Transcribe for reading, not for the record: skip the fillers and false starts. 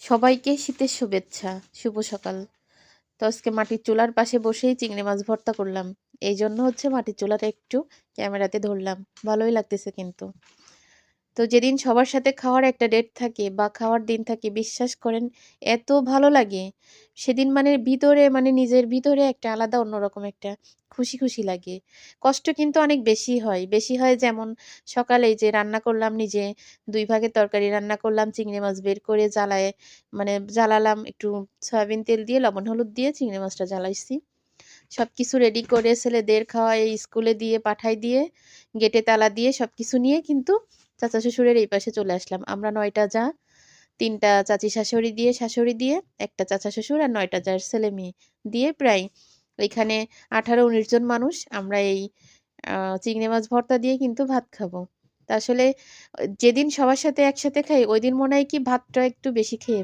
সবাইকে শীতের শুভেচ্ছা, শুভ সকাল। তো আজকে মাটির চুলার পাশে বসেই চিংড়ি মাছ ভর্তা করলাম। এই জন্য হচ্ছে মাটির চুলাটা একটু ক্যামেরাতে ধরলাম। ভালোই লাগতেছে কিন্তু। তো যেদিন সবার সাথে খাওয়ার একটা ডেট থাকে বা খাওয়ার দিন থাকে, বিশ্বাস করেন এত ভালো লাগে। সেদিন মানে ভিতরে মানে নিজের ভিতরে একটা আলাদা অন্যরকম একটা খুশি খুশি লাগে। কষ্ট কিন্তু অনেক বেশি হয়। বেশি হয় যেমন সকালে এই যে রান্না করলাম নিজে, ২ ভাগের তরকারি রান্না করলাম, চিংড়ি মাছ বের করে জ্বালায়ে মানে জ্বালালাম, একটু সয়াবিন তেল দিয়ে লবণ হলুদ দিয়ে চিংড়ি মাছটা জ্বালাইছি। সবকিছু রেডি করে ছেলেদের খাওয়াই, স্কুলে দিয়ে পাঠাই দিয়ে, গেটে তালা দিয়ে সবকিছু নিয়ে কিন্তু চাচা শ্বশুরের এই পাশে চলে আসলাম। আমরা ৯ টা যা, ৩ টা চাচি শাশুড়ি দিয়ে, একটা চাচা শ্বশুর আর ৯ টা যার ছেলে মেয়ে দিয়ে প্রায় এখানে ১৮-১৯ জন মানুষ আমরা এই চিংড়ি মাছ ভর্তা দিয়ে কিন্তু ভাত খাবো। তা আসলে যেদিন সবার সাথে একসাথে খাই ওইদিন মনে হয় কি ভাতটা একটু বেশি খেয়ে